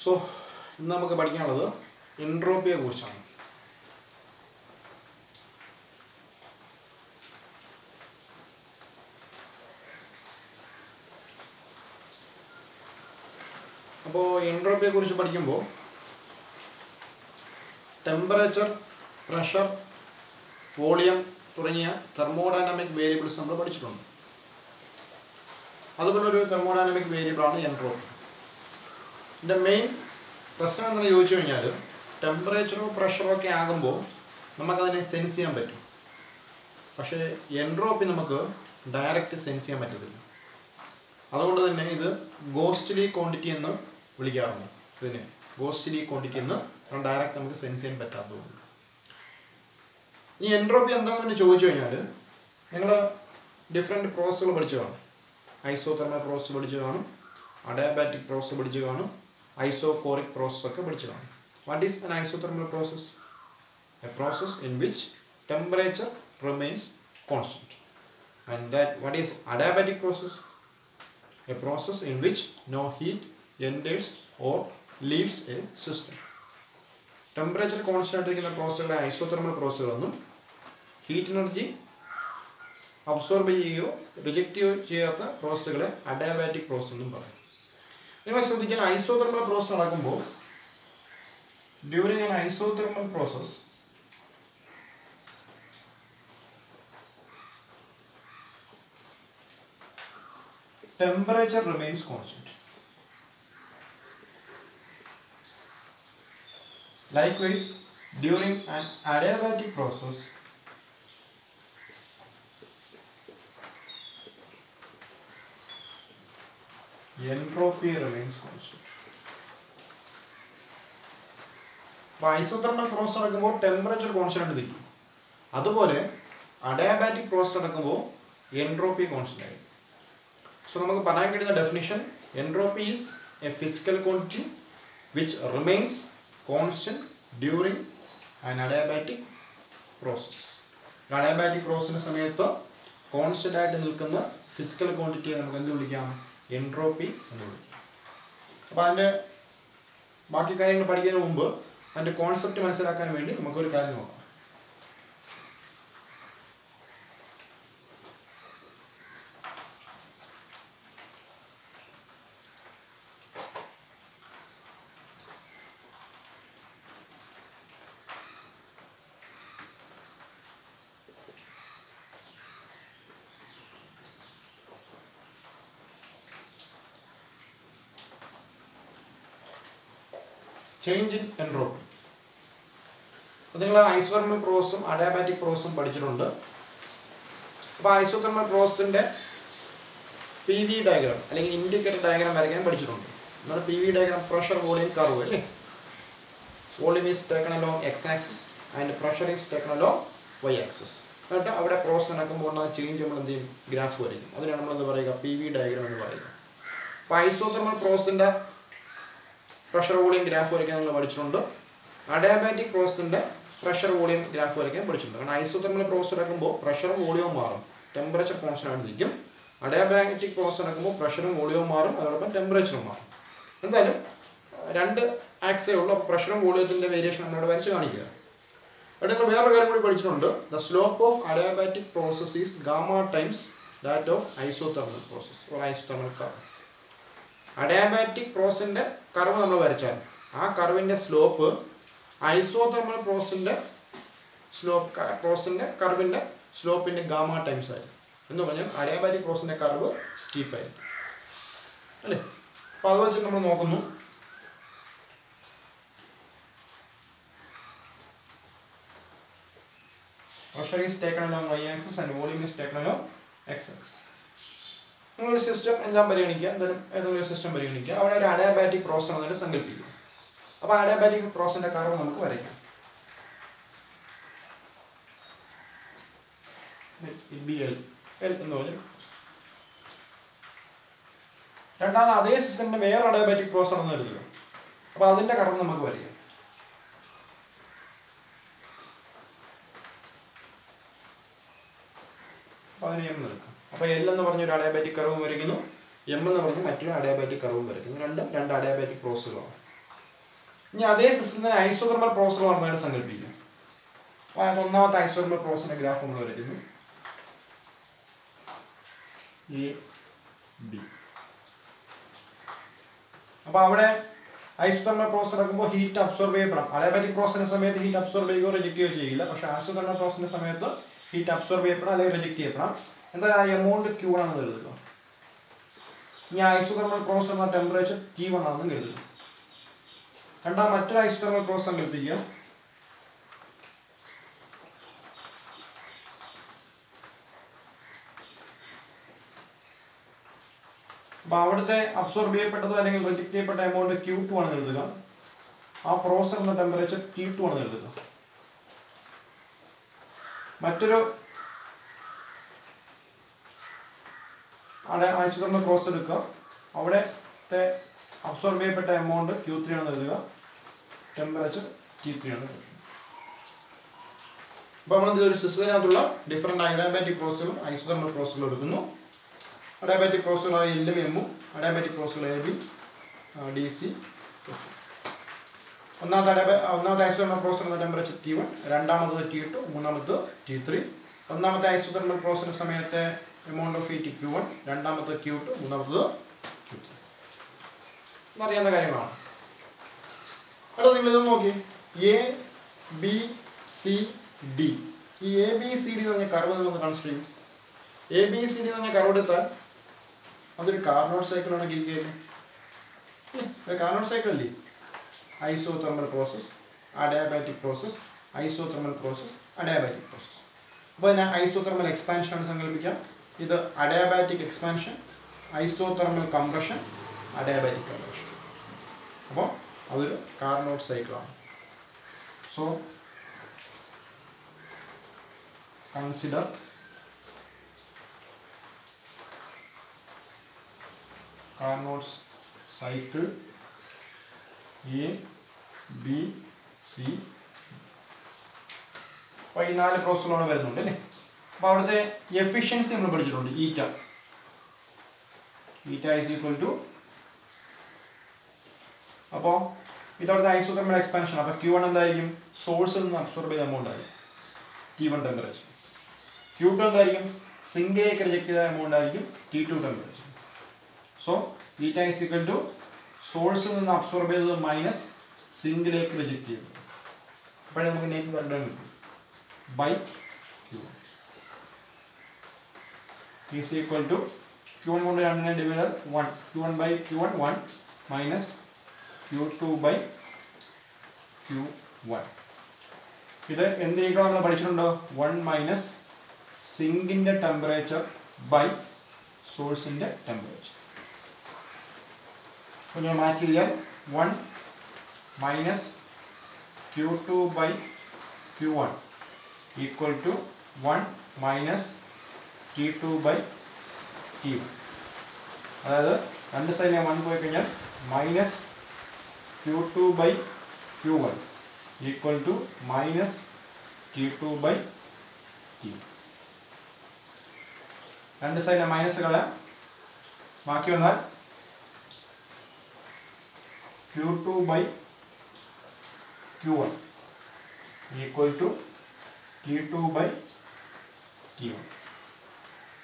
So ഇന്ന് നമുക്ക് പഠിക്കാനുള്ളത് എൻട്രോപ്പിയെ കുറിച്ചാണ്. അപ്പോൾ എൻട്രോപ്പിയെ കുറിച്ച് പഠിക്കുമ്പോൾ ടെമ്പറേച്ചർ, പ്രഷർ, വോളിയം തുടങ്ങിയ തെർമോഡൈനാമിക് വേരിയബിൾസ് നമ്മൾ പഠിച്ചിട്ടുണ്ട്. അതുപോലെ ഒരു തെർമോഡൈനാമിക് വേരിയബിളാണ് എൻട്രോപ്പി. ഇതിൻ്റെ മെയിൻ പ്രശ്നം എന്താണെന്ന് ചോദിച്ചു കഴിഞ്ഞാൽ ടെമ്പറേച്ചറോ പ്രഷറോ ഒക്കെ ആകുമ്പോൾ നമുക്കതിനെ സെൻസ് ചെയ്യാൻ പറ്റും. പക്ഷേ എൻട്രോപ്പി നമുക്ക് ഡയറക്റ്റ് സെൻസ് ചെയ്യാൻ പറ്റത്തില്ല. അതുകൊണ്ട് തന്നെ ഇത് ഗോസ്റ്റ്ലി ക്വാണ്ടിറ്റി എന്ന് വിളിക്കാറുണ്ട്. ഇതിന് ഗോസ്റ്റ്ലി ക്വാണ്ടിറ്റി എന്ന് ഡയറക്റ്റ് നമുക്ക് സെൻസ് ചെയ്യാൻ പറ്റാത്തതുകൊണ്ട്. ഈ എൻട്രോപ്പി എന്താണെന്ന് ചോദിച്ചു കഴിഞ്ഞാൽ നിങ്ങൾ ഡിഫറെൻറ്റ് പ്രോസസ്സുകൾ പഠിച്ചു കാണും. ഐസോതെർമൽ പ്രോസസ്സ് പഠിച്ചു കാണും, അഡയാബാറ്റിക് പ്രോസസ്സ് പഠിച്ചു കാണും, ഐസോകോറിക് പ്രോസസ്സ് ഒക്കെ പഠിച്ചു കാണും. What is an isothermal process? A process in which temperature remains constant. And that what is adiabatic process? A process in which no heat enters or leaves a system. Temperature constant ആയിട്ടിരിക്കുന്ന പ്രോസസ്സുകളെ isothermal പ്രോസസ്സുകളെന്നും heat energy absorb ചെയ്യുകയോ reject ചെയ്യുകയോ ചെയ്യാത്ത പ്രോസസ്സുകളെ adiabatic process എന്നും പറയും. നിങ്ങൾ ശ്രദ്ധിക്കാൻ, isothermal process നടക്കുമ്പോൾ during an isothermal process temperature remains constant. Likewise, during an adiabatic process entropy remains constant. അപ്പോൾ ഐസോതെർമൽ പ്രോസസ് നടക്കുമ്പോൾ ടെമ്പറേച്ചർ കോൺസ്റ്റന്റ് ആയിട്ട് നിൽക്കും. അതുപോലെ അഡയാബാറ്റിക് പ്രോസസ് നടക്കുമ്പോൾ എൻട്രോപ്പി കോൺസ്റ്റന്റ് ആയിരിക്കും. സോ നമുക്ക് പറയാൻ കഴിയുന്ന definition, entropy is a physical quantity which remains constant during an adiabatic process. Adiabatic പ്രോസസ്സിൻ്റെ സമയത്ത് കോൺസ്റ്റന്റ് ആയിട്ട് നിൽക്കുന്ന ഫിസിക്കൽ ക്വാണ്ടിറ്റിയെ നമുക്ക് എന്ത് വിളിക്കാം? എൻട്രോപ്പി എന്ന് വിളിക്കാം. അപ്പോൾ അതിൻ്റെ ബാക്കി കാര്യങ്ങൾ പഠിക്കുന്നതിന് മുമ്പ് അതിൻ്റെ കോൺസെപ്റ്റ് മനസ്സിലാക്കാൻ വേണ്ടി നമുക്കൊരു കാര്യം നോക്കാം. Change in entropy. അപ്പോൾ നിങ്ങൾ ഐസോതെർമൽ പ്രോസസ്സും അഡയാബാറ്റിക് പ്രോസസ്സും പഠിച്ചിട്ടുണ്ട്. അപ്പോൾ ഐസോതെർമൽ പ്രോസസ്സിൻ്റെ PV ഡയഗ്രാം അല്ലെങ്കിൽ ഇൻഡിക്കേറ്റർ ഡയഗ്രാം വരയ്ക്കാൻ പഠിച്ചിട്ടുണ്ട്. നമ്മുടെ PV diagram pressure volume curve അല്ലേ. Volume is taken along X axis and pressure is taken along Y axis. എന്നിട്ട് അവിടെ പ്രോസസ് നടക്കുമ്പോൾ ചേഞ്ച് നമ്മൾ എന്ത് ചെയ്യും? ഗ്രാഫ് വരയ്ക്കും. അതിനാണ് നമ്മൾ എന്താ പറയുക? PV ഡയഗ്രാം എന്ന് പറയുക. അപ്പോൾ ഐസോതെർമൽ പ്രോസസ്സിൻ്റെ പ്രഷർ വോളിയം ഗ്രാഫ് വരയ്ക്കാൻ നമ്മൾ പഠിച്ചിട്ടുണ്ട്. അഡയാബാറ്റിക് പ്രോസസ്സിൻ്റെ പ്രഷർ വോളിയം ഗ്രാഫ് വരയ്ക്കാൻ പഠിച്ചിട്ടുണ്ട്. കാരണം ഐസോതെർമൽ പ്രോസസ് നടക്കുമ്പോൾ പ്രഷറും വോളിയവും മാറും, ടെമ്പറേച്ചർ കോൺസ്റ്റന്റ് ആയിരിക്കും. അഡയാബാറ്റിക് പ്രോസസ് നടക്കുമ്പോൾ പ്രഷറും വോളിയവും മാറും, അതോടൊപ്പം ടെമ്പറേച്ചറും മാറും. എന്തായാലും രണ്ട് ആക്സേ ഉള്ളൂ. അപ്പോൾ പ്രഷറും വോളിയത്തിൻ്റെ വേരിയേഷൻ നമ്മളിവിടെ വരച്ച് കാണിക്കുക. അവിടെ നമ്മൾ വേറൊരു കാര്യം കൂടി പഠിച്ചിട്ടുണ്ട്. The slope of adiabatic process is gamma times that of isothermal process or isothermal curve. Adiabatic പ്രോസസ്സിൻ്റെ കർവ് നമ്മൾ വരച്ചാൽ ആ കർവിൻ്റെ സ്ലോപ്പ് ഐസോതെർമൽ പ്രോസസ്സിൻ്റെ കർവിൻ്റെ സ്ലോപ്പിൻ്റെ ഗാമ ടൈംസ് ആയിരിക്കും. എന്ന് പറഞ്ഞാൽ അഡയാബാറ്റിക് പ്രോസസ്സിൻ്റെ കർവ് സ്റ്റീപ്പ് ആയിരിക്കും അല്ലേ. അപ്പോൾ അത് വെച്ച് നമ്മൾ നോക്കുന്നു. Pressure is taken along Y axis and volume is taken along X axis. നിങ്ങളൊരു സിസ്റ്റം എല്ലാം പരിഗണിക്കുക, എന്തായാലും ഏതെങ്കിലും ഒരു സിസ്റ്റം പരിഗണിക്കുക. അവിടെ ഒരു അഡയാബാറ്റിക് പ്രോസസ് ആണെന്ന് സങ്കല്പിക്കുക. അപ്പോൾ അഡയാബാറ്റിക് പ്രോസസ്സിൻ്റെ കർവ് നമുക്ക് വരയ്ക്കാം. BL എന്ന് പറഞ്ഞാൽ രണ്ടാമത് അതേ സിസ്റ്റമിൻ്റെ വേറെ അഡയാബാറ്റിക് പ്രോസസ് ആണെന്ന് കരുതുക. അപ്പോൾ അതിൻ്റെ കർവ് നമുക്ക് വരയ്ക്കാം. അപ്പോൾ അതിനെ ഞാൻ നിൽക്കാം. അപ്പോൾ L എന്ന് പറഞ്ഞൊരു അഡയാബാറ്റിക് കർവ് വരയ്ക്കുന്നു. എം എന്ന് പറഞ്ഞ് മറ്റൊരു അഡിയാബാറ്റിക് കർവും വരയ്ക്കുന്നു. രണ്ട് അഡിയാബാറ്റിക് പ്രോസസ്സുകളാണ്. ഇനി അതേ സിസ്റ്റത്തിന് ഐസോതെർമൽ പ്രോസസ്സർ പറഞ്ഞാൽ സങ്കല്പിക്കുക. അപ്പോൾ അതിന് ഒന്നാമത്തെ ഐസോതെർമൽ പ്രോസസ്സിന്റെ ഗ്രാഫ് നമ്മൾ വരയ്ക്കുന്നു. A B. അപ്പോൾ അവിടെ ഐസോതെർമൽ പ്രോസസ്സർ നടക്കുമ്പോൾ ഹീറ്റ് അബ്സോർബ് ചെയ്യപ്പെടാം. അഡിയാബാറ്റിക് പ്രോസസ്സിന്റെ സമയത്ത് ഹീറ്റ് അബ്സോർബ് ചെയ്യുകയോ റിജക്ട് ചെയ്യുകയോ ചെയ്യില്ല. പക്ഷേ ഐസോതെർമൽ പ്രോസസ്സിന്റെ സമയത്ത് ഹീറ്റ് അബ്സോർബ് ചെയ്യപ്പെടാം അല്ലെങ്കിൽ റിജക്ട് ചെയ്യപ്പെടാം. എന്തായാലും ആ എമൗണ്ട് Q1 ആണെന്ന് കരുതുക. ഇനി ഐസോതെർമൽ പ്രോസസ്സറിന്റെ ടെമ്പറേച്ചർ T1 ആണെന്ന് കരുതുക. മറ്റൊരു ഐസോതെർമൽ പ്രോസസ്സ് സങ്കല്പിക്കുക. അപ്പോൾ അവിടുത്തെ അബ്സോർബ് ചെയ്യപ്പെട്ടത് അല്ലെങ്കിൽ റിജക്ട് ചെയ്യപ്പെട്ട എമൗണ്ട് Q2 ആണെന്ന് കരുതുക. ആ പ്രോസസ്സറിന്റെ ടെമ്പറേച്ചർ T2 ആണെന്ന് കരുതുക. മറ്റൊരു ഐസോതെർമൽ പ്രോസസ്സ് എടുക്കുക. അവിടുത്തെ അബ്സോർബ് ചെയ്യപ്പെട്ട എമൗണ്ട് Q3 ആണെന്ന് കരുതുക. ടെമ്പറേച്ചർ T3 ആണ്. അപ്പോൾ നമ്മൾ ഒരു സിസ്റ്റത്തിനകത്തുള്ള ഡിഫറെൻറ്റ് അഡിയാബാറ്റിക് പ്രോസസ്സുകളും ഐസോതെർമൽ പ്രോസസ്സുകളും എടുക്കുന്നു. അഡിയാബാറ്റിക് പ്രോസസ്സുകളായ എല്ലും എമ്മും, അഡിയാബാറ്റിക് പ്രോസസ്സുകൾ AB, DC. ഒന്നാമത്തെ ഐസോതെർമൽ പ്രോസസ്സറിന്റെ ടെമ്പറേച്ചർ T1, രണ്ടാമത്തത് T2, മൂന്നാമത്തത് T3. ഒന്നാമത്തെ ഐസോതെർമൽ പ്രോസസ്സിന്റെ സമയത്തെ എമൗണ്ട് ഓഫ് ഹീറ്റ് Q1, രണ്ടാമത്തത് Q2, മൂന്നാമത്തത് Q3. എന്നറിയാവുന്ന കാര്യങ്ങളാണ്. അടുത്ത നിങ്ങളിതൊന്ന് നോക്കി. A, B, C, D. ഈ ABCD എന്ന് പറഞ്ഞ കർവ് നിങ്ങളൊന്ന് കൺസിഡർ ചെയ്യും. ABCD എന്ന് പറഞ്ഞ കർവ് എടുത്താൽ അതൊരു കാർനോട്ട് സൈക്കിളാണ്. ഒരു കാർനോട്ട് സൈക്കിൾ അല്ലേ? Isothermal process, adiabatic process, isothermal process, adiabatic process. അപ്പോൾ അതിനെ ഐസോതെർമൽ എക്സ്പാൻഷൻ ആണ് സങ്കല്പിക്കാം. ഇത് adiabatic expansion, isothermal compression, adiabatic compression. അപ്പോൾ അതൊരു കാർനോട്ട് സൈക്കിളാണ്. So consider Carnot cycle A, B, C. അപ്പോൾ ഈ 4 പ്രോസസ്സുകളാണ് വരുന്നുണ്ട് അല്ലേ? അപ്പോൾ അവിടുത്തെ എഫിഷ്യൻസി നമ്മൾ പഠിച്ചിട്ടുണ്ട്. ഈറ്റ ഈസ് ഈക്വൽ ടു, അപ്പോൾ ഇതവിടുത്തെ ഐസോതെർമൽ എക്സ്പാൻഷൻ. അപ്പോൾ Q1 എന്തായിരിക്കും? സോഴ്സിൽ നിന്ന് അബ്സോർബ് ചെയ്ത എമൗണ്ട് ആയിരിക്കും T1 ടെമ്പറേച്ചർ. Q2 എന്തായിരിക്കും? സിങ്കിലേക്ക് റിജക്ട് ചെയ്ത എമൗണ്ട് ആയിരിക്കും T2 ടെമ്പറേച്ചർ. സോ ഈറ്റ ഈസ് ഈക്വൽ ടു സോഴ്സിൽ നിന്ന് അബ്സോർബ് ചെയ്തത് മൈനസ് സിങ്കിലേക്ക് റിജക്ട് ചെയ്തത്. അപ്പോഴേ നമുക്ക് നെറ്റ് കണ്ടുപിടിക്കാൻ കിട്ടും. By Q1 is equal to Q1 കൊണ്ട് 2 divider 1. Q1 by Q1 1 minus Q2 by Q1. ഇത് എന്തിനേക്കാൾ നമ്മൾ പഠിച്ചിട്ടുണ്ടോ? 1 മൈനസ് സിങ്കിൻ്റെ ടെമ്പറേച്ചർ ബൈ സോഴ്സിൻ്റെ ടെമ്പറേച്ചർ. അപ്പോൾ ഞാൻ മാറ്റിയാൽ 1 minus Q2 by Q1 equal to 1 minus T2 by T1. അതായത് രണ്ട് സൈഡിൽ 1 പോയി കഴിഞ്ഞാൽ minus Q2 by Q1 equal to minus T2 by T1. രണ്ട് സൈഡിലെ മൈനസ് കളയാം. ബാക്കി വന്നാൽ Q2 by Q1 equal to T2 by T1.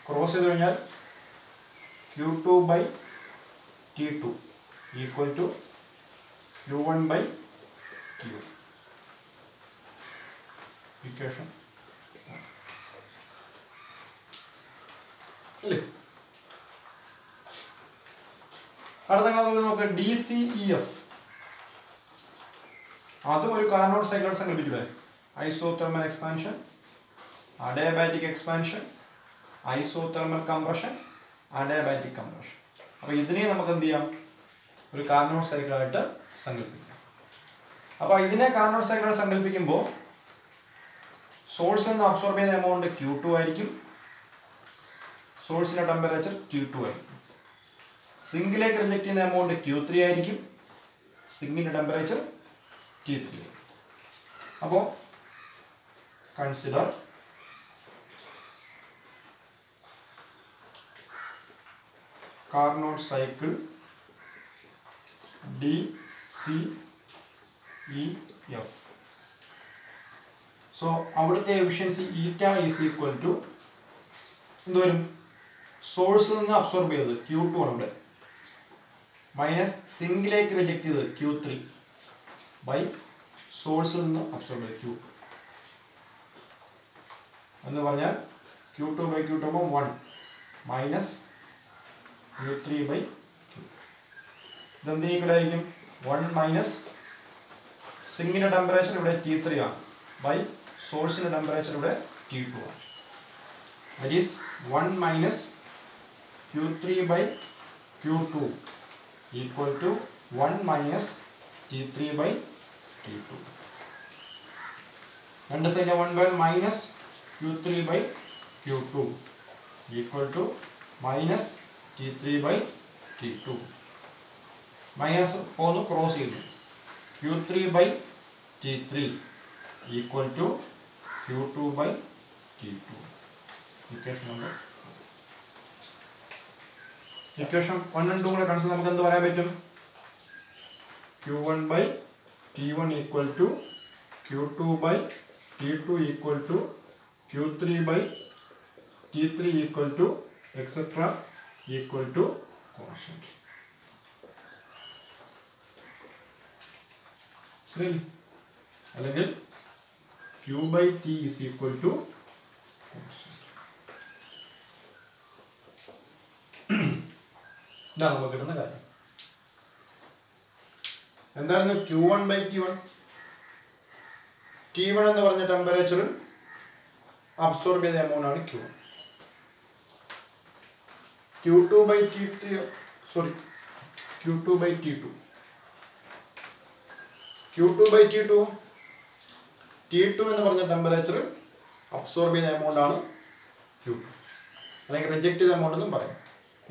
Cross ചെയ്ത് കഴിഞ്ഞാൽ Q2 by T2 equal to Q1 by Q1. Equation അല്ലേ? അടുത്ത നമുക്ക് DCEF. അതും ഒരു കാർനോട്ട് സൈക്കിൾ സങ്കല്പിച്ചത്. Isothermal expansion, adiabatic expansion, isothermal compression, adiabatic compression. അപ്പോൾ ഇതിനെ നമുക്ക് എന്ത് ചെയ്യാം? ഒരു കാർനോട്ട് സൈക്കിളായിട്ട് സങ്കല്പിക്കാം. അപ്പോൾ ഇതിനെ കാർനോട്ട് സൈക്കിൾ സങ്കല്പിക്കുമ്പോൾ സോഴ്സിൽ നിന്ന് അബ്സോർബ് ചെയ്യുന്ന എമൗണ്ട് Q2 ആയിരിക്കും. സോഴ്സിൻ്റെ ടെമ്പറേച്ചർ T2 ആയിരിക്കും. സിങ്കിലേക്ക് റിജക്ട് ചെയ്യുന്ന എമൗണ്ട് Q3 ആയിരിക്കും. സിങ്കിൻ്റെ ടെമ്പറേച്ചർ T3. അപ്പോൾ consider Carnot cycle DCEF. So അവിടുത്തെ efficiency eta is equal to എന്ത് വരും? സോഴ്സിൽ നിന്ന് അബ്സോർബ് ചെയ്തത് Q2 ആണ് ഇവിടെ, മൈനസ് സിങ്കിലേക്ക് റിജക്ട് ചെയ്തത് Q3 ബൈ സോഴ്സിൽ നിന്ന് അബ്സോർബ് ചെയ്ത് Q2 എന്ന് പറഞ്ഞാൽ Q2 ബൈ Q2 ആകുമ്പോൾ 1 മൈനസ് Q3 ബൈ Q. ഇതെന്ത് ഈക്വലായിരിക്കും? 1 മൈനസ് സിങ്കിൻ്റെ ടെമ്പറേച്ചർ ഇവിടെ T3 ആണ് ബൈ സോഴ്സിൻ്റെ ടെമ്പറേച്ചർ ഇവിടെ T2 ആണ്. That is 1 minus Q3 by Q2 equal to 1 minus T3 by T2. രണ്ട് side 1 minus Q3 by Q2 equal to minus T3 by T2. Minus ഒന്ന് cross ചെയ്തു. Q3 by T3 equal to Q2 by T2. Equation number equation 1 and 2 കൂടെ consider നമുക്ക് എന്ത് പറയാൻ പറ്റും? Q1 by T1 equal to Q2 by T2 equal to Q3 by T3 equal to etc. equal to constant. ശരി, അല്ലെങ്കിൽ Q by T is equal to constant. ഇതാണ് നമുക്ക് കിട്ടുന്ന കാര്യം. എന്തായിരുന്നു Q1 by T1? T1 എന്ന് പറഞ്ഞ ടെമ്പറേച്ചറിൽ അബ്സോർബ് ചെയ്ത എമൗണ്ട് ആണ് Q1. Q2 by T3 sorry Q2 by T2. Q2 by T2 T2 എന്ന് പറഞ്ഞ ടെമ്പറേച്ചറിൽ അബ്സോർബ് ചെയ്ത എമൗണ്ട് ആണ് Q2, അല്ലെങ്കിൽ റിജക്ട് ചെയ്ത എമൗണ്ട് എന്നും പറയും.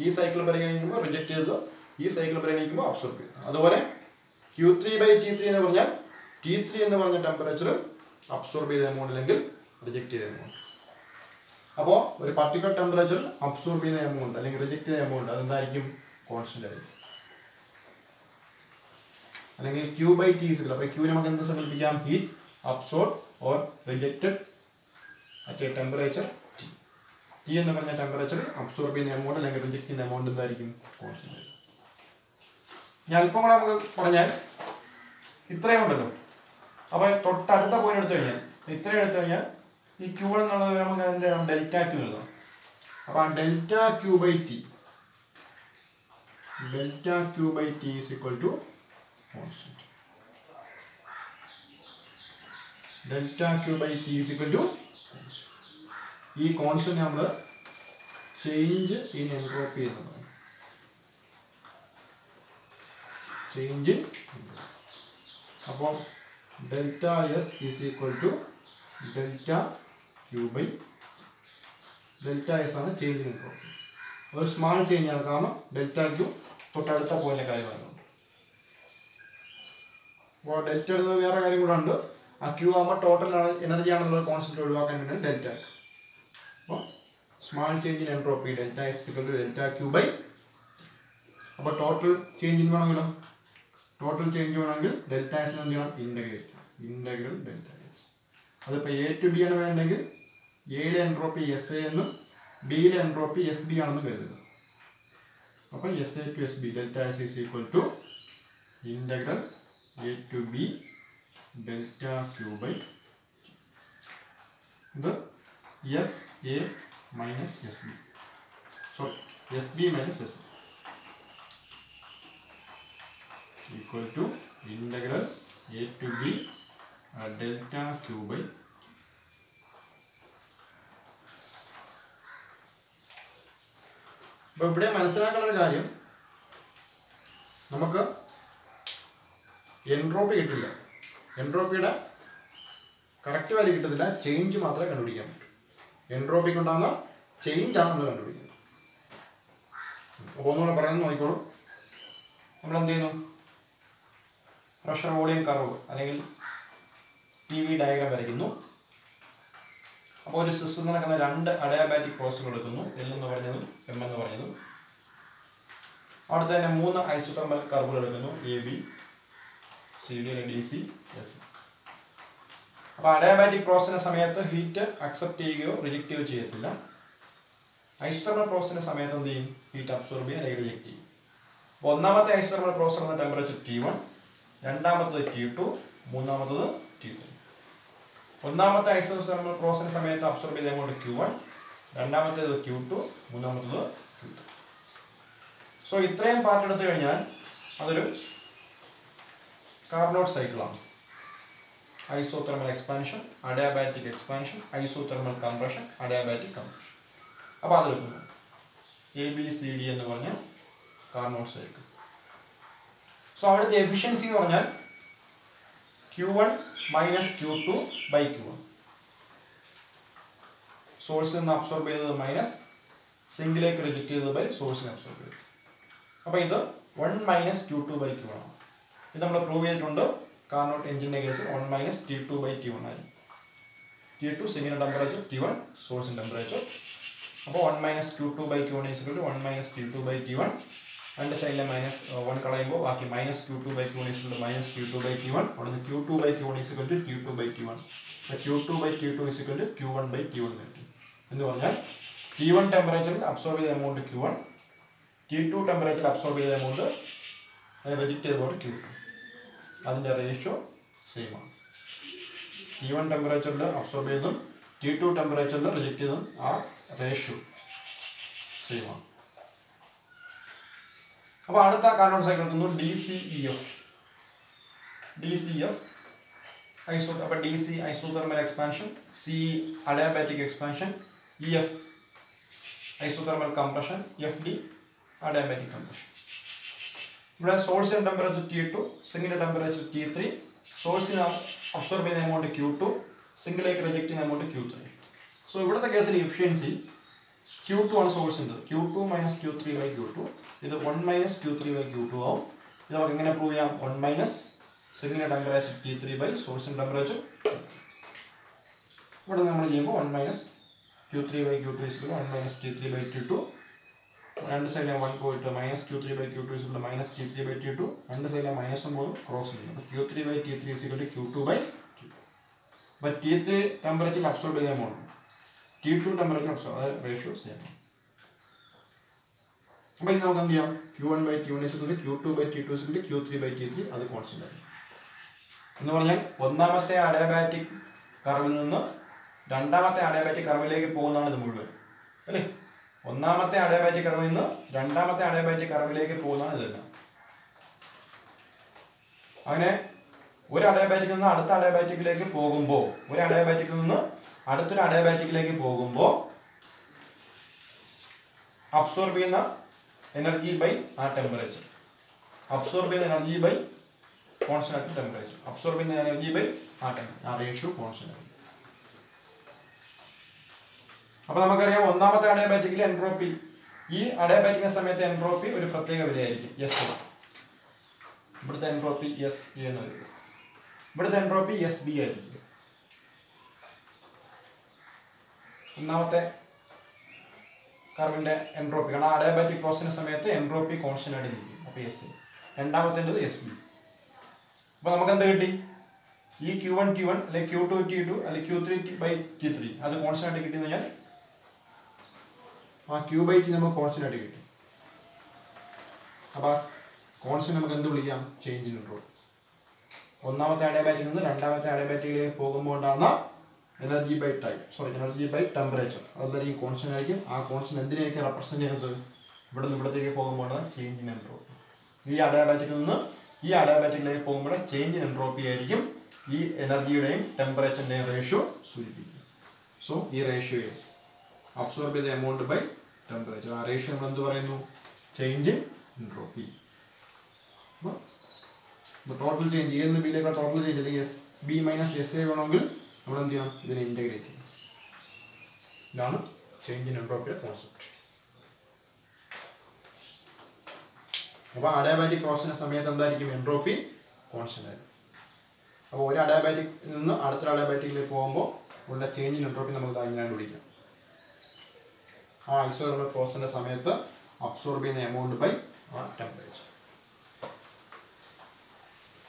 ഈ സൈക്കിൾ പരിഗണിക്കുമ്പോൾ റിജക്ട് ചെയ്തത്, ഈ സൈക്കിൾ പരിഗണിക്കുമ്പോൾ അബ്സോർബ് ചെയ്തത്. അതുപോലെ Q3 by T3 എന്ന് പറഞ്ഞാൽ T3 എന്ന് പറഞ്ഞ ടെമ്പറേച്ചറിൽ അബ്സോർബ് ചെയ്ത എമൗണ്ട് അല്ലെങ്കിൽ റിജക്ട് ചെയ്ത എമൗണ്ട്. അപ്പോൾ ഒരു പർട്ടിക്കുലർ ടെമ്പറേച്ചറിൽ അബ്സോർബ് ചെയ്ത എമൗണ്ട് അല്ലെങ്കിൽ റിജക്ട് ചെയ്ത എമൗണ്ട് അതെന്തായിരിക്കും? കോൺസ്റ്റന്റ് ആയിരിക്കും. അല്ലെങ്കിൽ Q by T is equal. അപ്പോൾ Q നമുക്ക് എന്ത് സങ്കല്പിക്കാം? Heat absorb or rejected at A temperature T. T എന്ന് പറഞ്ഞ ടെമ്പറേച്ചറിൽ അബ്സോർബ് ചെയ്യുന്ന എമൗണ്ട് അല്ലെങ്കിൽ റിജക്ട് ചെയ്യുന്ന എമൗണ്ട് എന്തായിരിക്കും? കോൺസ്റ്റന്റ് ആയിരിക്കും. ഞാൻ അല്പം കൂടെ നമുക്ക് പറഞ്ഞാൽ ഇത്രയും ഉണ്ടല്ലോ. അപ്പോൾ തൊട്ടടുത്ത പോയിന്റ് എടുത്തു കഴിഞ്ഞാൽ ഇത്രയും എടുത്തു കഴിഞ്ഞാൽ ഈ Q1 എന്നുള്ളത് നമുക്ക് അതിൻ്റെ ഡെൽറ്റ Q എഴുതാം. അപ്പോൾ ആ delta Q by T is equal to constant. Delta Q by T is equal to constant. ഈ കോൺസ്റ്റന്റ് നമ്മൾ ചേഞ്ച് ഇൻ എൻട്രോപ്പി എന്ന് പറയും. ചേഞ്ച് ഇൻ അപ്പോൾ delta S is equal to delta Q by delta S ആണ് change in entropy. ഒരു small change ആണ്, കാരണം delta Q തൊട്ടടുത്ത പോയിന്റ് കാര്യമാകുന്നുണ്ട്. അപ്പോൾ ഡെൽറ്റ എടുത്തത് വേറെ കാര്യം കൂടെ ഉണ്ട്. ആ ക്യൂ ആകുമ്പോൾ ടോട്ടൽ എനർജി ആണെന്നുള്ള കോൺസെപ്റ്റ് ഒഴിവാക്കാൻ വേണ്ടിയാണ് ഡെൽറ്റ. അപ്പോൾ small change in entropy delta S equal to delta Q by. അപ്പോൾ ടോട്ടൽ ചേഞ്ച് വേണമെങ്കിലോ ടോട്ടൽ ചേഞ്ച് വേണമെങ്കിൽ ഡെൽറ്റ എസിന് എന്ത് ചെയ്യണം? Integral delta S. അതിപ്പോൾ എ ടു ബി ആണ് വേണമെങ്കിൽ എയിലെ എൻട്രോപ്പി എസ് എ എന്നും ബിയിലെ എൻട്രോപ്പി എസ് ബി ആണെന്നും കരുതുക. അപ്പോൾ S A to S B delta S is equal to integral A to B delta Q by ഇത് S A minus S B, sorry S B minus S B equal to integral A to B delta Q by. അപ്പോൾ ഇവിടെ മനസ്സിലാക്കാനുള്ള ഒരു കാര്യം, നമുക്ക് entropy കിട്ടില്ല, എൻട്രോപ്പിയുടെ correct value കിട്ടത്തില്ല, ചേഞ്ച് മാത്രമേ കണ്ടുപിടിക്കാൻ പറ്റൂ. എൻട്രോപ്പിക്ക് ഉണ്ടാകുന്ന ചേഞ്ച് ആണ് നമ്മൾ കണ്ടുപിടിക്കുന്നത്. അപ്പോൾ ഒന്നുകൂടെ പറയുന്നത് നോക്കിക്കോളൂ. നമ്മൾ എന്ത് ചെയ്യുന്നു? പ്രഷർ വോളിയം കർവ് അല്ലെങ്കിൽ PV ഡയഗ്രാം വരയ്ക്കുന്നു. അപ്പോൾ ഒരു സിസ്റ്റം നടക്കുന്ന രണ്ട് അഡയാബാറ്റിക് പ്രോസസ്സുകൾ എടുക്കുന്നു, L എന്ന് പറഞ്ഞതും M എന്ന് പറഞ്ഞതും. അവിടെ തന്നെ 3 ഐസോതെർമൽ കർവുകൾ എടുക്കുന്നു, A B C D D C F. അപ്പോൾ അഡിയാബാറ്റിക് പ്രോസസ്സിന്റെ സമയത്ത് ഹീറ്റ് അക്സെപ്റ്റ് ചെയ്യുകയോ റിജക്റ്റ് ചെയ്യുകയോ ചെയ്യത്തില്ല. ഐസോതെർമൽ പ്രോസസ്സിന്റെ സമയത്ത് എന്ത് ചെയ്യും? ഹീറ്റ് അബ്സോർബ് ചെയ്യുക അല്ലെങ്കിൽ റിജക്റ്റ് ചെയ്യും. അപ്പോൾ ഒന്നാമത്തെ ഐസോതെർമൽ പ്രോസസ്സ് എന്ന ടെമ്പറേച്ചർ T1, രണ്ടാമത്തത് T2, മൂന്നാമത്തത് T3. ഒന്നാമത്തെ ഐസോതെർമൽ പ്രോസസ്സിന്റെ സമയത്ത് അബ്സോർബ് ചെയ്ത എമൗണ്ട് Q1, രണ്ടാമത്തേത് Q2, മൂന്നാമത്തത് Q3. സോ ഇത്രയും പാർട്ട് എടുത്തു കഴിഞ്ഞാൽ അതൊരു കാർനോട്ട് സൈക്കിളാണ്. Isothermal expansion, adiabatic expansion, isothermal compression, adiabatic compression. അപ്പോൾ അതെടുക്കുന്നു ABCD എന്ന് പറഞ്ഞ കാർനോട്ട് സൈക്കിൾ. സോ അവിടുത്തെ എഫിഷ്യൻസി എന്ന് പറഞ്ഞാൽ Q1 minus Q2 by Q1. സോഴ്സിൽ നിന്ന് അബ്സോർബ് ചെയ്തത് മൈനസ് സിങ്കിലേക്ക് റിജക്ട് ചെയ്തത് ബൈ സോഴ്സിനെ അബ്സോർബ് ചെയ്തത്. അപ്പോൾ ഇത് 1 മൈനസ് Q2 ബൈ Q1 ആണ്. ഇത് നമ്മൾ പ്രൂവ് ചെയ്തിട്ടുണ്ട്. കാർനോട്ട് എഞ്ചിൻ്റെ കേസിൽ 1 മൈനസ് T2 ബൈ T1 ആയിരുന്നു. T2 സിങ്കിൻ്റെ temperature, T1 സോഴ്സിൻ്റെ temperature. അപ്പോൾ 1 minus Q2 by Q1 is equal to 1 minus T2 by T1. രണ്ട് സൈഡിലെ മൈനസ് 1 കളയുമ്പോൾ ബാക്കി minus Q2 by Q1 is equal to minus Q2 by T1. അവിടെ നിന്ന് Q2 by Q1 is equal to Q2 by T1. Q2 by T2 is equal to Q1 by T1 എന്ന് പറഞ്ഞാൽ T1 ടെമ്പറേച്ചറിൽ absorb ചെയ്ത amount Q1, T2 ടെമ്പറേച്ചറിൽ absorb ചെയ്ത amount reject ചെയ്ത amount Q2. അതിൻ്റെ റേഷ്യോ സെയിം ആണ്. T1 ടെമ്പറേച്ചറിൽ അബ്സോർബ് ചെയ്തതും T2 ടെമ്പറേച്ചറിൽ റിജക്ട് ചെയ്തതും ആ റേഷ്യോ സെയിം ആണ്. അപ്പോൾ അടുത്ത കാർനോട്ട് സൈക്കിൾ എടുക്കുന്നു DCEF. DCF അപ്പോൾ DC isothermal expansion, CE adiabatic expansion, EF isothermal compression, FD adiabatic compression. ഇവിടെ സോഴ്സിൻ്റെ ടെമ്പറേച്ചർ T2, സിങ്കിൻ്റെ ടെമ്പറേച്ചർ T3, സോഴ്സിന് അബ്സോർബ് ചെയ്യുന്ന എമൗണ്ട് Q2, സിങ്കിലേക്ക് റിജക്ട് ചെയ്യുന്ന എമൗണ്ട് Q3. സോ ഇവിടുത്തെ കേസിൽ എഫിഷ്യൻസി Q2 ആണ് സോഴ്സിൻ്റെ, Q2 minus Q3 by Q2. ഇത് 1 minus Q3 by Q2 ആവും. ഇത് നമുക്ക് എങ്ങനെ പ്രൂവ് ചെയ്യാം? 1 മൈനസ് സിങ്കിൻ്റെ ടെമ്പറേച്ചർ T3 ബൈ സോഴ്സിൻ്റെ ടെമ്പറേച്ചർ. ഇവിടെ നമ്മൾ ചെയ്യുമ്പോൾ 1 minus Q3 by Q2 is 1 minus T3 by T2. രണ്ട് സൈഡിലെ 1 പോയിട്ട് minus Q3 by Q2 is minus T3 by T2. രണ്ട് സൈഡിലെ മൈനസ് 1 പോകും, ക്രോസ് ചെയ്യും. Q3 by T3 is Q2 by T2. അപ്പോൾ T3 ടെമ്പറേച്ചറിൽ അബ്സോർബ് ചെയ്ത എമൗണ്ട്, T2 ടെമ്പറേച്ചർ അബ്സോർബ്, അതായത് റേഷ്യോ സെയിം. അപ്പോൾ ഇത് നമുക്ക് എന്ത് ചെയ്യാം? Q1 by T1 is Q2 by T2 is Q3 by T3. അത് കോൺസ്റ്റന്റ് ആണ് എന്ന് പറഞ്ഞാൽ ഒന്നാമത്തെ അഡിയാബാറ്റിക് കർവിൽ നിന്ന് രണ്ടാമത്തെ അഡിയാബാറ്റിക് കർവിലേക്ക് പോകുന്നതാണ് ഇത് മുഴുവൻ, അല്ലേ? ഒന്നാമത്തെ അഡിയാബാറ്റിക് കർവിൽ നിന്ന് രണ്ടാമത്തെ അഡിയാബാറ്റിക് കർവിലേക്ക് പോകുന്നതാണ് ഇതെല്ലാം. അങ്ങനെ ഒരു അഡിയാബാറ്റിക്കിൽ നിന്ന് അടുത്ത അഡിയാബാറ്റിക്കിലേക്ക് പോകുമ്പോൾ, ഒരു അഡിയാബാറ്റിക്കിൽ നിന്ന് അടുത്തൊരു അഡിയാബാറ്റിക്കിലേക്ക് പോകുമ്പോൾ അബ്സോർബ് ചെയ്യുന്ന എനർജി ബൈ ആ ടെമ്പറേച്ചർ, അബ്സോർബ് ചെയ്യുന്ന energy by constant temperature, absorb ചെയ്യുന്ന എനർജി ബൈ ആ ടെമ്പറേച്ചർ, ആ റേഷ്യോ കോൺസ്റ്റന്റ്. അപ്പോൾ നമുക്കറിയാം ഒന്നാമത്തെ അഡിയാബാറ്റിക്കിൽ എൻട്രോപ്പി, ഈ അഡിയാബാറ്റിക്കിന്റെ സമയത്ത് എൻട്രോപ്പി ഒരു പ്രത്യേക വിലയായിരിക്കും, എസ്. ഇവിടുത്തെ എൻട്രോപ്പി എസ് എന്ന് വരും, ഇവിടുത്തെ എൻട്രോപ്പി SB ആയിരിക്കും. ഒന്നാമത്തെ കർവിൻ്റെ എൻട്രോപ്പി, കാരണം അഡിയാബാറ്റിക് പ്രോസസ്സിന്റെ സമയത്ത് എൻട്രോപ്പി കോൺസ്റ്റന്റ് ആയിട്ട് ഇരിക്കും. അപ്പോൾ എസ്. രണ്ടാമത്തേത് SB. അപ്പോൾ നമുക്ക് എന്ത് കിട്ടി? ഈ Q1 T1 അല്ലെങ്കിൽ Q2 T2 അല്ലെങ്കിൽ Q3 ബൈ T3 അത് കോൺസ്റ്റന്റ് ആയിട്ട് കിട്ടിയെന്ന് കഴിഞ്ഞാൽ ആ Q ബൈ T നമുക്ക് കോൺസ്റ്റന്റ് ആയിട്ട് കിട്ടും. അപ്പോൾ കോൺസ്റ്റന്റ് നമുക്ക് എന്ത് വിളിക്കാം? Change in entropy. ഒന്നാമത്തെ അഡിയാബാറ്റിക്കിൽ നിന്ന് രണ്ടാമത്തെ അഡിയാബാറ്റിക്കിലേക്ക് പോകുമ്പോൾ ഉണ്ടാകുന്ന energy by time, energy by temperature, അതായിരിക്കും കോൺസ്റ്റന്റ് ആയിരിക്കും. ആ കോൺസ്റ്റന്റ് എന്തിനെയൊക്കെ റെപ്രസെന്റ് ചെയ്യുന്നത്? ഇവിടെ നിന്ന് ഇവിടത്തേക്ക് പോകുമ്പോൾ ചേഞ്ച് ഇൻ എൻട്രോപ്പി. ഈ അഡിയാബാറ്റിക്കിൽ നിന്ന് ഈ അഡിയാബാറ്റിക്കിലേക്ക് പോകുമ്പോൾ ചേഞ്ച് ഇൻ എൻട്രോപ്പി ആയിരിക്കും ഈ എനർജിയുടെയും ടെമ്പറേച്ചറിൻ്റെയും റേഷ്യോ സൂചിപ്പിക്കും. സോ ഈ റേഷ്യോയെ അബ്സോർബ് ചെയ്ത എമൗണ്ട് ബൈ ടെമ്പറേച്ചർ, ആ റേഷ്യോ നമ്മൾ എന്ത് പറയുന്നു? Change in entropy. Total change എന്ന് ബിയിലേക്ക് ടോട്ടൽ ചേഞ്ച് അല്ലെങ്കിൽ SB മൈനസ് SA വേണമെങ്കിൽ നമ്മൾ എന്ത് ചെയ്യണം? ഇതിനെ ഇൻ്റഗ്രേറ്റ് ചെയ്യണം. ഇതാണ് ചേഞ്ച് ഇൻ എൻട്രോപ്പിയുടെ കോൺസെപ്റ്റ്. അപ്പോൾ അഡിയാബാറ്റിക് പ്രോസസ്സിന്റെ സമയത്ത് എന്തായിരിക്കും? എൻട്രോപ്പി കോൺസ്റ്റന്റ് ആയിരിക്കും. അപ്പോൾ ഒരു അഡിയാബാറ്റിക്കിൽ നിന്ന് അടുത്തൊരു അഡിയാബാറ്റിക്കിലേക്ക് പോകുമ്പോൾ ഉള്ള ചേഞ്ച് ഇൻ എൻട്രോപ്പി നമുക്ക് ഇങ്ങനെ കണ്ടുപിടിക്കാം. ആ ഐസോതെർമൽ പ്രോസസ്സിന്റെ സമയത്ത് അബ്സോർബ് ചെയ്യുന്ന എമൗണ്ട് ബൈ ആ ടെമ്പറേച്ചർ.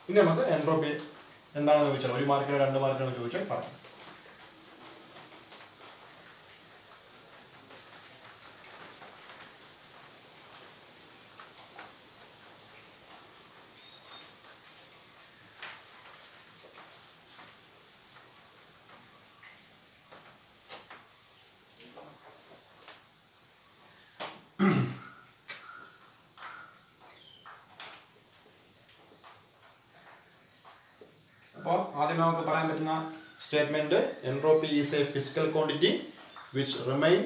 ഇനി നമുക്ക് എൻട്രോപ്പി എന്താണെന്ന് ചോദിച്ചാൽ 1 മാർക്കിനോ 2 മാർക്കിനോ ചോദിച്ചാൽ പറയാം. അപ്പോൾ ആദ്യം നമുക്ക് പറയാൻ പറ്റുന്ന statement, entropy is a physical quantity which remain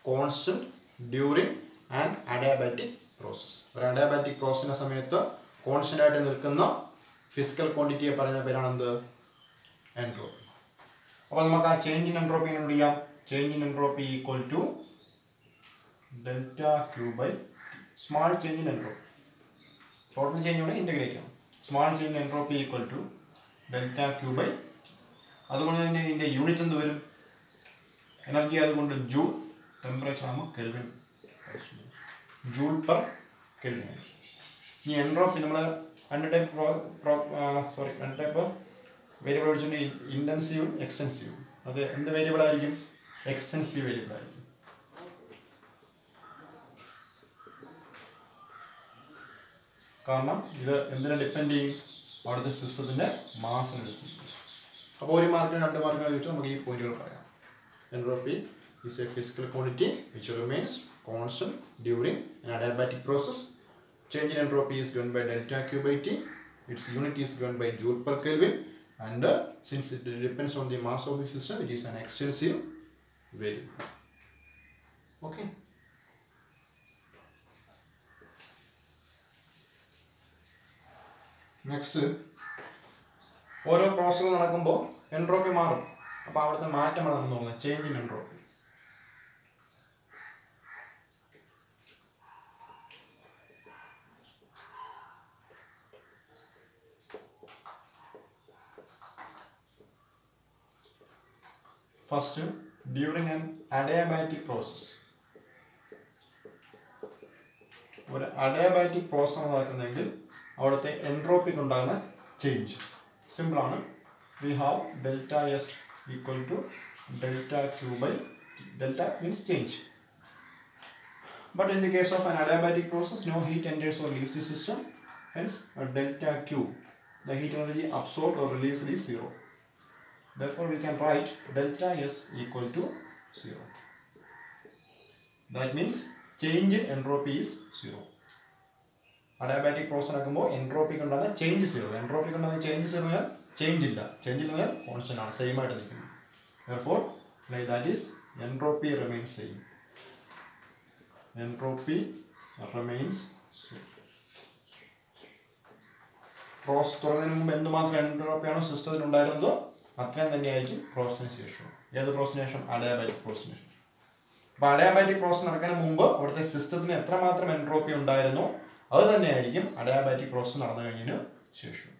constant during and adiabatic process. ഒരു അഡിയാബാറ്റിക് പ്രോസസ്സിന്റെ സമയത്ത് കോൺസ്റ്റന്റ് ആയിട്ട് നിൽക്കുന്ന ഫിസിക്കൽ ക്വാണ്ടിറ്റിയെ പറയുന്ന പേരാണ് എന്ത്? എൻട്രോപ്പി. അപ്പോൾ നമുക്ക് ആ ചേഞ്ച് ഇൻ എൻട്രോപ്പി എങ്ങനെ ചെയ്യാം? Change in entropy equal to delta Q by small change in entropy. Total change integrate ചെയ്യണം. Small change in entropy equal to delta Q by, അതുകൊണ്ട് തന്നെ ഇതിൻ്റെ യൂണിറ്റ് എന്ത് വരും? എനർജി അതുകൊണ്ട് ജൂൾ, ടെമ്പറേച്ചർ ആകുമ്പോൾ കെൽവിൻ, ജൂൾ പെർ കെൽവിൻ. ഇനി entropy നമ്മൾ രണ്ട് ടൈപ്പ് വേരിയബിൾ പഠിച്ചിട്ടുണ്ട്, ഇൻറ്റൻസീവും എക്സ്റ്റൻസീവും. അത് എന്ത് വേരിയബിൾ ആയിരിക്കും? എക്സ്റ്റൻസീവ് വേരിയബിൾ ആയിരിക്കും. കാരണം ഇത് എന്തിനെ ഡിപ്പെൻഡ് ചെയ്യും? അവിടുത്തെ സിസ്റ്റത്തിൻ്റെ മാസിനെ ഡിപ്പെൻഡ് ചെയ്യും. അപ്പോൾ 1 മാർക്കിന് 2 മാർക്കിനോ ചോദിച്ചാൽ നമുക്ക് ഈ പോയിന്റുകൾ പറയാം. Entropy is a physical quantity which remains constant during an adiabatic process. Change in entropy is given by delta Q by T. Its unit is given by joule per Kelvin, and since it depends on the mass of the system, it is an extensive variable. Okay. Next, ഓരോ പ്രോസസ്സുകൾ നടക്കുമ്പോൾ entropy മാറും. അപ്പോൾ അവിടുത്തെ മാറ്റമാണ് നമ്മൾ നോക്കുന്നത്, change in entropy. First, during an adiabatic process. ഒരു അഡിയാബാറ്റിക് പ്രോസസ് നടക്കുന്നെങ്കിൽ അവിടുത്തെ എൻട്രോപ്പിക്ക് ഉണ്ടാകുന്ന ചേഞ്ച് സിമ്പിളാണ്. We have delta S equal to delta Q by delta means change. But in the case of an adiabatic process, no heat enters or leaves the system, hence delta Q, the heat energy absorbed or released is 0. Therefore we can write delta S equal to 0. That means change in entropy is 0. Adiabatic process നടക്കുമ്പോൾ എൻട്രോപ്പിക്ക് ഉണ്ടാകുന്ന change 0. എൻട്രോപ്പിക്ക് ഉണ്ടാകുന്ന change 0 change ഇല്ല. Change ഇല്ലെങ്കിൽ constant ആണ്, same ആയിട്ട് നിൽക്കുന്നത്. Therefore that is entropy remains same. Entropy remains same. Process തുടങ്ങുന്നതിന് മുമ്പ് എന്തുമാത്രം എൻട്രോപ്പിയാണോ സിസ്റ്റത്തിൽ ഉണ്ടായിരുന്നതോ അത്രയും തന്നെയായിരിക്കും പ്രോസസ്സിന് ശേഷം. ഏത് പ്രോസസ്സിന് ശേഷം? അഡിയാബാറ്റിക് പ്രോസസ്സിന് ശേഷം. അപ്പോൾ അഡിയാബാറ്റിക് പ്രോസസ് നടക്കുന്നതിന് മുമ്പ് അവിടുത്തെ സിസ്റ്റത്തിന് എത്രമാത്രം എൻട്രോപ്പി ഉണ്ടായിരുന്നോ അത് തന്നെയായിരിക്കും അഡിയാബാറ്റിക് പ്രോസസ് നടന്നു കഴിഞ്ഞതിന് ശേഷം.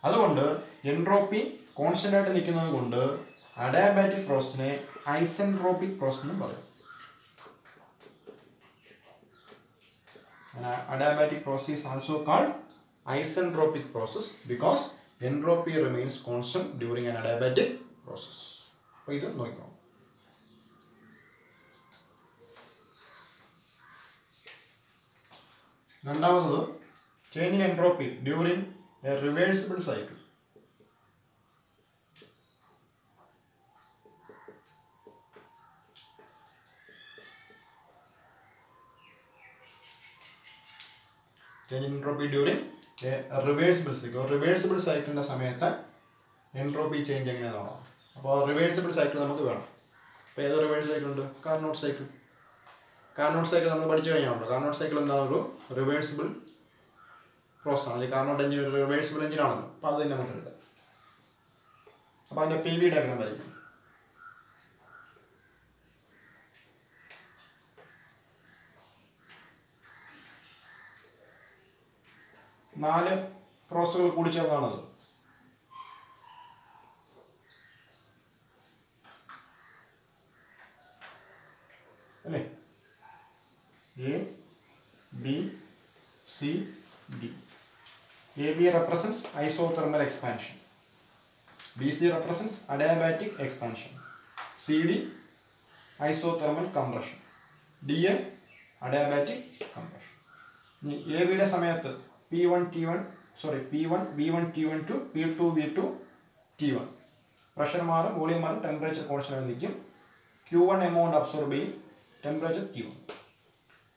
അതുകൊണ്ട് എൻട്രോപ്പി കോൺസ്റ്റന്റ് ആയിട്ട് നിൽക്കുന്നത് കൊണ്ട് അഡിയാബാറ്റിക് പ്രോസസ്സിനെ ഐസെൻട്രോപിക് പ്രോസസ് എന്നും പറയും. Adiabatic process is also called isentropic process because entropy remains constant during an adiabatic process. അപ്പോൾ ഇത് നോക്കാം. രണ്ടാമത്, change in entropy during A reversible cycle. Change in entropy during A reversible cycle. Reversible സൈക്കിളിൻ്റെ സമയത്ത് entropy change എങ്ങനെയാണ് നോക്കാം. അപ്പോൾ reversible cycle നമുക്ക് വേണം. അപ്പോൾ ഏതോ റിവേഴ്സ് സൈക്കിൾ ഉണ്ട്? Carnot cycle. കാർനോട്ട് സൈക്കിൾ നമ്മൾ പഠിച്ചു കഴിഞ്ഞാൽ കാർനോട്ട് സൈക്കിൾ എന്താണ്? ഒരു റിവേഴ്സിബിൾ പ്രോസസ് ആണ്. കാർനോട്ട് എഞ്ചിൻ ഒരു റിവേഴ്സിബിൾ എഞ്ചിനാണല്ലോ. അപ്പോൾ അത് തന്നെ നമുക്ക് എടുക്കാം. അപ്പോൾ അതിൻ്റെ PV ഡയഗ്രാം വരയ്ക്കും. നാല് പ്രോസസ്സുകൾ കൂടി ചേർന്നാണത്. അല്ലേ? A, B, C, D. AB represents isothermal expansion. BC represents adiabatic expansion. CD isothermal compression. DA adiabatic compression. AB യുടെ സമയത്ത് P1 T1 P1 V1 T1 to P2 V2 T1 pressure മാറും, volume മാറും, temperature constant നിൽക്കും. Q1 amount absorb ചെയ്യും, temperature T1.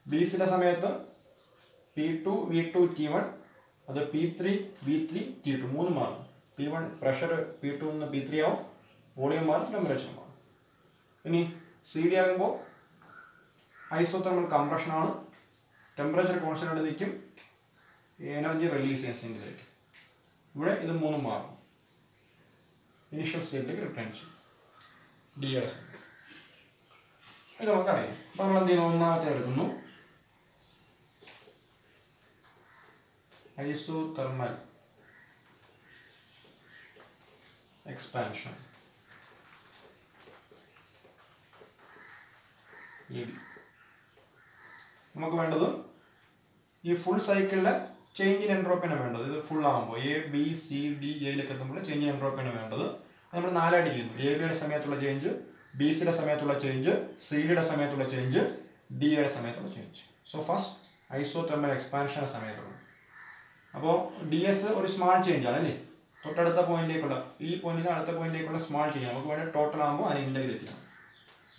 BCയുടെ സമയത്ത് P2 V2 T1 അത് P3 V3 T2 മൂന്ന് മാറും. P1 പ്രഷർ P2 നിന്ന് P3 ആവും, വോളിയം മാറും, ടെമ്പറേച്ചർ മാറും. ഇനി CD ആകുമ്പോൾ ഐസോതെർമൽ കംപ്രഷൻ ആണ്, ടെമ്പറേച്ചർ കോൺസ്റ്റന്റ് നിൽക്കും, എനർജി റിലീസ് ചെയ്യാൻ സിങ്കിലേക്ക്. ഇവിടെ ഇത് മൂന്നും മാറും, ഇനീഷ്യൽ സ്റ്റേറ്റിലേക്ക് റിട്ടേൺ ചെയ്യും. ഡിയുടെ സമയത്ത് ഇത് നമുക്കറിയാം. അപ്പോൾ നമ്മൾ എന്ത് ചെയ്യുന്നു, ഒന്നാമത്തെ എടുക്കുന്നു isothermal expansion AB. നമുക്ക് വേണ്ടത് ഈ ഫുൾ സൈക്കിളിലെ ചേഞ്ച് ഇൻ എൻട്രോപ്പിയാണ് വേണ്ടത്. ഇത് ഫുൾ ആകുമ്പോൾ A B C D Aയിലേക്ക് എത്തുമ്പോൾ ചേഞ്ച് ഇൻ എൻട്രോപ്പിയാണ് വേണ്ടത്. നമ്മൾ നാലായിട്ട് ചെയ്യുന്നു. A ബിയുടെ സമയത്തുള്ള ചേഞ്ച്, B സിയുടെ സമയത്തുള്ള ചേഞ്ച്, C ഡിയുടെ സമയത്തുള്ള ചേഞ്ച്, D യുടെ സമയത്തുള്ള ചേഞ്ച്. സോ ഫസ്റ്റ് ഐസോതെർമൽ എക്സ്പാൻഷൻ്റെ സമയത്തുള്ള. അപ്പോൾ DS ഒരു സ്മാൾ ചേഞ്ച് ആണ് അല്ലേ, തൊട്ടടുത്ത പോയിന്റിലേക്കുള്ള, ഈ പോയിന്റിൽ നിന്ന് അടുത്ത പോയിന്റിലേക്കുള്ള സ്മാൾ ചേഞ്ച്. നമുക്ക് വേണ്ടി ടോട്ടൽ ആകുമ്പോൾ അതിന് ഇൻ്റഗ്രേറ്റ് ചെയ്യണം.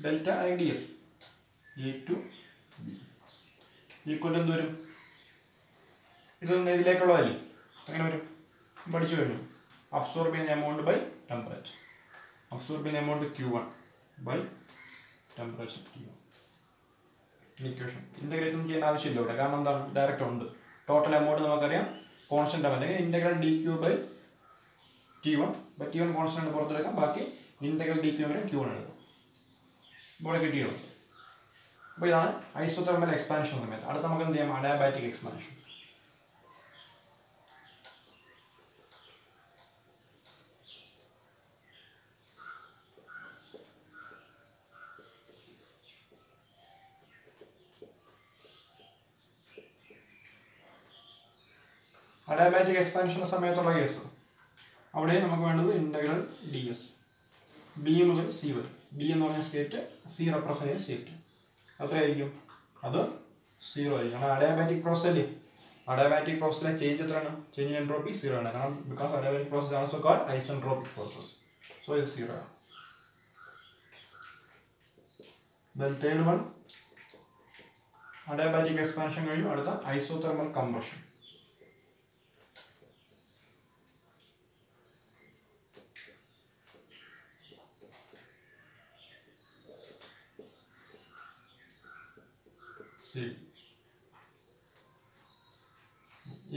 Delta DS A to B equal എന്ത് വരും, ഇതൊന്നും ഇതിലേക്കുള്ളതല്ലേ, അങ്ങനെ വരും. പഠിച്ചു കഴിഞ്ഞു. അബ്സോർബ് ചെയ്യുന്ന എമൗണ്ട് ബൈ ടെമ്പറേച്ചർ, അബ്സോർബ് ചെയ്യുന്ന amount Q1 by temperature T1. Equation integrate ഒന്നും ചെയ്യേണ്ട ആവശ്യമില്ല ഇവിടെ, കാരണം എന്താണ്, ഡയറക്റ്റ് ഉണ്ട്. ടോട്ടൽ എമൗണ്ട് നമുക്കറിയാം, കോൺസ്റ്റന്റ് ആവും, അല്ലെങ്കിൽ integral DQ by T1 T1 constant പുറത്തെടുക്കാം, ബാക്കി ഇൻ്റഗ്രൽ DQ വരെ Q1 എടുക്കാം. ഇവിടെ കിട്ടിയുള്ളൂ. അപ്പോൾ ഇതാണ് ഐസോതെർമൽ എക്സ്പാൻഷൻ സമയത്ത്. അടുത്ത നമുക്ക് എന്ത് ചെയ്യാം, അഡിയാബാറ്റിക് എക്സ്പാൻഷൻ. അഡിയാബാറ്റിക് എക്സ്പാൻഷൻ്റെ സമയത്തുള്ള കേസ്, അവിടെ നമുക്ക് വേണ്ടത് ഇൻ്റഗ്രൽ DS B മുതൽ C വരെ. B എന്ന് പറഞ്ഞ സ്റ്റേറ്റ്, C റെപ്രസെൻ്റ് ചെയ്യുന്ന സ്റ്റേറ്റ് എത്രയായിരിക്കും, അത് 0 ആയിരിക്കും. കാരണം അഡിയാബാറ്റിക് പ്രോസസ് അല്ലേ, അഡിയാബാറ്റിക് പ്രോസസ്സിലെ ചേഞ്ച് എത്രയാണ്, ചേഞ്ച് ഇൻ എൻട്രോപ്പി 0 ആണ്. കാരണം because adiabatic process also called isentropic process. So ഇത് 0 ആണ്. Then third one, adiabatic expansion കഴിഞ്ഞു, അടുത്ത ഐസോതെർമൽ കംപ്രഷൻ.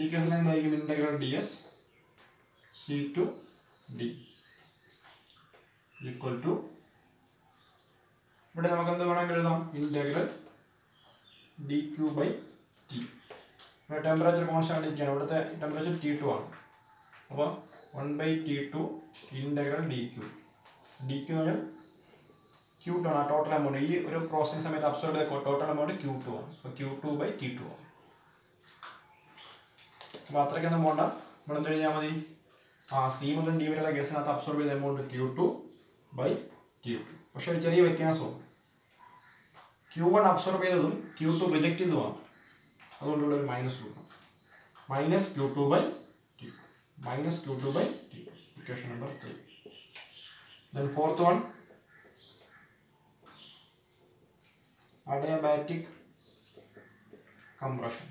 ഈ കേസിൽ എന്തായിരിക്കും, integral DS C to D equal to, ഇവിടെ നമുക്ക് എന്ത് വേണമെങ്കിൽ എഴുതാം, ഇൻ്റഗ്രൽ DQ ബൈ T. ഇവിടെ ടെമ്പറേച്ചർ കോൺസ്റ്റന്റ് ഇരിക്കുകയാണ്, ഇവിടുത്തെ ടെമ്പറേച്ചർ T2 ആണ്. അപ്പോൾ 1/T2 ഇൻ്റഗ്രൽ DQ. DQ എന്ന് പറഞ്ഞാൽ Q2 ആണ് ടോട്ടൽ എമൗണ്ട്. ഈ ഒരു പ്രോസസ്സിംഗ് സമയത്ത് അബ്സോർബ് ചെയ്ത ടോട്ടൽ എമൗണ്ട് Q2 ആണ്. അപ്പോൾ Q2 ബൈ T2 ആണ്. അപ്പോൾ അത്രയ്ക്കൊന്നും പോകണ്ട, നമ്മൾ എന്ത് ചെയ്യാൽ മതി, C മുതൽ D വരെയുള്ള കേസിനകത്ത് അബ്സോർബ് ചെയ്ത എമൗണ്ട് Q2 ബൈ T2. പക്ഷേ ഒരു ചെറിയ വ്യത്യാസവും, Q1 അബ്സോർബ് ചെയ്തതും Q2 റിജക്റ്റ് ചെയ്തതുമാണ്. അതുകൊണ്ടുള്ള ഒരു മൈനസ് കൊടുക്കണം, minus Q2 by T2, minus Q2 by T2. Equation number 3. Then fourth one, adiabatic compression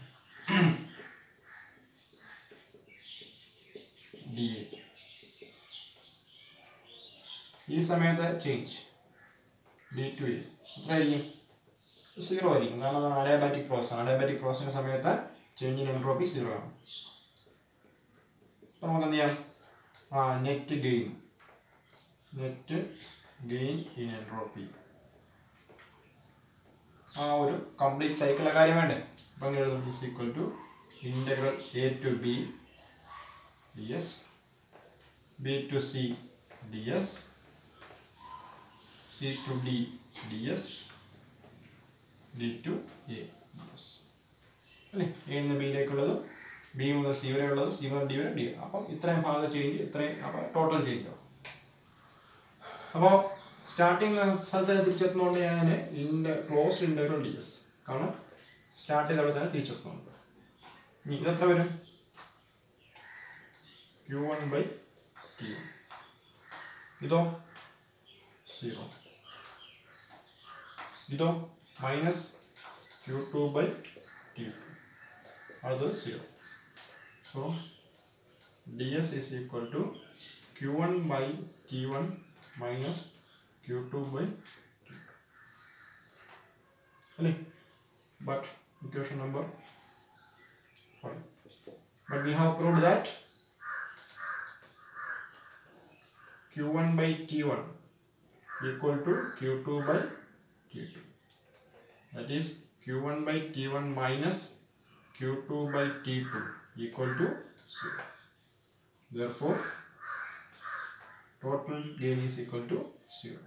DA. ഈ സമയത്ത് ചേഞ്ച് D2 എത്രയായിരിക്കും, 0 ആയിരിക്കും. കാരണം അതാണ് അഡിയാബാറ്റിക് പ്രോസസ്. അഡിയാബാറ്റിക് പ്രോസസ്സിൻ്റെ സമയത്ത് ചേഞ്ച് ഇൻ എൻട്രോപ്പി 0 ആണ്. അപ്പോൾ നമുക്ക് എന്ത് ചെയ്യാം, നെറ്റ് ഗെയിൻ ഇൻ എൻട്രോപ്പി, ആ ഒരു കംപ്ലീറ്റ് സൈക്കിളിലെ കാര്യം വേണ്ടേ. അപ്പം അങ്ങനെ എഴുതും, is equal to integral A to B DS, B to C DS, C to D DS, D to A DS. അല്ലേ, A നിന്ന് ബിയിലേക്കുള്ള മുതൽ സി വരെ ഉള്ളത് സി മുതൽ ഡി വരെ ഡി. അപ്പം ഇത്രയും ഭാഗം ചേഞ്ച്, ഇത്രയും അപ്പോൾ ടോട്ടൽ ചേഞ്ച് ആവും. അപ്പോൾ സ്റ്റാർട്ടിങ് സ്ഥലത്ത് തന്നെ തിരിച്ചെത്തുന്നതുകൊണ്ട് ഞാൻ ക്ലോസ്ഡ് ഇൻ്റഗ്രൽ ഡി എസ്, കാരണം സ്റ്റാർട്ട് ചെയ്ത അവിടെ തന്നെ തിരിച്ചെത്തുന്നുണ്ട്. ഇനി ഇതെത്ര വരും? Q1/T1. ഇതോ 0. ഇതോ മൈനസ് Q2/T2, അത് 0. So ds is equal to Q1/T1 minus Q2/T2. അല്ലേ? But equation number 5. But we have proved that Q1/T1 equal to Q2/T2. That is Q1/T1 minus Q2/T2 equal to 0. Therefore, total gain is equal to 0.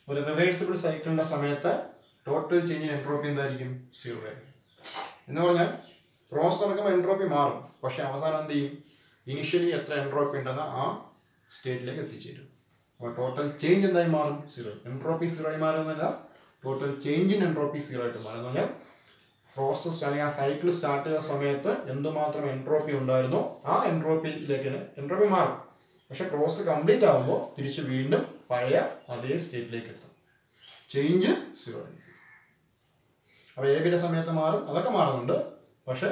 ഒരു reversible സൈക്കിളിന്റെ സമയത്ത് total change in entropy എന്തായിരിക്കും? 0 ആയിരിക്കും. എന്ന് പറഞ്ഞാൽ process നടക്കുമ്പോൾ entropy മാറും, പക്ഷെ അവസാനം എന്ത് ചെയ്യും? ഇനിഷ്യലി എത്ര എൻട്രോപ്പി ഉണ്ടെന്ന് ആ സ്റ്റേറ്റിലേക്ക് എത്തിച്ചേരും. അപ്പോൾ ടോട്ടൽ ചേഞ്ച് എന്തായി മാറും? 0. എൻട്രോപ്പി 0 ആയി മാറുന്നില്ല, ടോട്ടൽ ചേഞ്ച് ഇൻ എൻട്രോപ്പി 0 ആയിട്ട് മാറും. എന്ന് പറഞ്ഞാൽ പ്രോസസ് അല്ലെങ്കിൽ ആ സൈക്കിൾ സ്റ്റാർട്ട് ചെയ്ത സമയത്ത് എന്തുമാത്രം എൻട്രോപ്പി ഉണ്ടായിരുന്നോ ആ എൻട്രോപ്പിയിലേക്ക് എൻട്രോപ്പി മാറും, പക്ഷെ പ്രോസസ് കംപ്ലീറ്റ് ആകുമ്പോൾ തിരിച്ച് വീണ്ടും പഴയ അതേ സ്റ്റേറ്റിലേക്ക് എത്തും. ചേഞ്ച് 0 ആയിരിക്കും. അപ്പോൾ എ ബിയുടെ സമയത്ത് മാറും, അതൊക്കെ മാറുന്നുണ്ട്, പക്ഷെ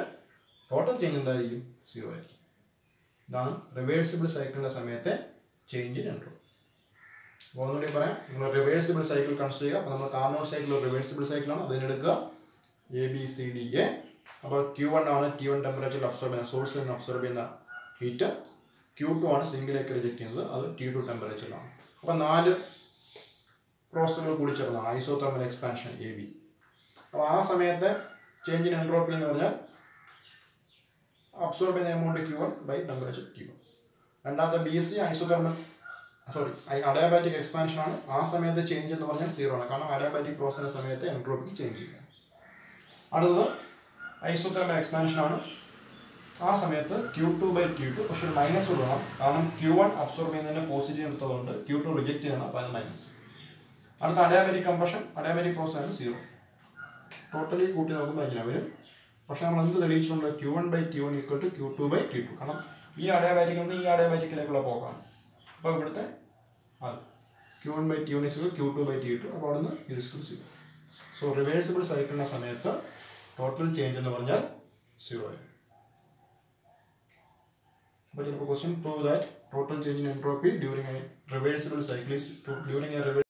ടോട്ടൽ ചേഞ്ച് എന്തായിരിക്കും? 0 ആയിരിക്കും. ഇതാണ് റിവേഴ്സിബിൾ സൈക്കിളിൻ്റെ സമയത്തെ ചേഞ്ച് ഇൻ എൻട്രോപ്പി. അപ്പോൾ ഒന്നുകൂടി പറയാം, നിങ്ങൾ റിവേഴ്സിബിൾ സൈക്കിൾ കൺസിഡർ ചെയ്യുക. അപ്പോൾ നമ്മൾ കാർനോട്ട് സൈക്കിൾ റിവേഴ്സിബിൾ സൈക്കിളാണ്, അതിനെടുക്കുക ABCDA. അപ്പോൾ Q1 ആണ് T1 ടെമ്പറേച്ചറിൽ അബ്സോർബ് ചെയ്യുന്ന സോഴ്സിൽ നിന്ന് അബ്സോർബ് ചെയ്യുന്ന ഹീറ്റ്, Q2 ആണ് സിങ്കിലേക്ക് റിജക്ട് ചെയ്യുന്നത്, അത് T2 ടെമ്പറേച്ചറിലാണ്. അപ്പോൾ 4 പ്രോസസ്സുകൾ കൂടി ചേർന്നതാണ് ഐസോതെർമൽ എക്സ്പാൻഷൻ AB. അപ്പോൾ ആ സമയത്തെ ചേഞ്ച് ഇൻ എൻട്രോപ്പി എന്ന് പറഞ്ഞാൽ അബ്സോർബ് ചെയ്യുന്ന എമൗണ്ട് Q1/ടെമ്പറേച്ചർ T1. രണ്ടാമത്തെ BC ഐസോതെർമൽ അഡയാബാറ്റിക് എക്സ്പാൻഷൻ ആണ്. ആ സമയത്ത് ചേഞ്ച് എന്ന് പറഞ്ഞാൽ 0 ആണ്, കാരണം അഡയാബാറ്റിക് പ്രോസസ്സിന്റെ സമയത്ത് എൻട്രോപ്പിക്ക് ചേഞ്ച് ചെയ്യുക. അടുത്തത് ഐസോതെർമൽ എക്സ്പാൻഷൻ ആണ്. ആ സമയത്ത് Q2/T2, പക്ഷെ ഒരു മൈനസ് കൊടുക്കണം, കാരണം Q1 അബ്സോർബ് ചെയ്യുന്നതിന് പോസിറ്റീവ് എടുത്തതുകൊണ്ട് Q2 റിജക്ട് ചെയ്യണം, അപ്പോൾ അത് മൈനസ്. അടുത്ത അഡയാബാറ്റിക് കംപ്രഷൻ, അഡയാബാറ്റിക് പ്രോസസ് ആണ് 0. ടോട്ടലി കൂട്ടി നോക്കുമ്പോൾ എങ്ങനെ വരും? പക്ഷെ നമ്മൾ എന്ത് തെളിയിച്ചിട്ടുണ്ട്? Q1/T1 ഈക്വൽ ടു Q2/T2, കാരണം ഈ അഡയാബാറ്റിക് നിന്ന് ഈ അഡയാബാറ്റിക്കിലേക്കുള്ള പോക്കാണ്. അപ്പോൾ ഇവിടുത്തെ അത് Q1/T1 ഈക്വൽ Q2/T2, അപ്പോൾ അവിടെ നിന്ന് ഇത് 0. സോ റിവേഴ്സിബിൾ സൈക്കിളിൻ്റെ സമയത്ത് ടോട്ടൽ ചേഞ്ച് എന്ന് പറഞ്ഞാൽ 0 ആയിരിക്കും. അപ്പോൾ ചിലപ്പോൾ question prove that total change in entropy during a reversible cycle is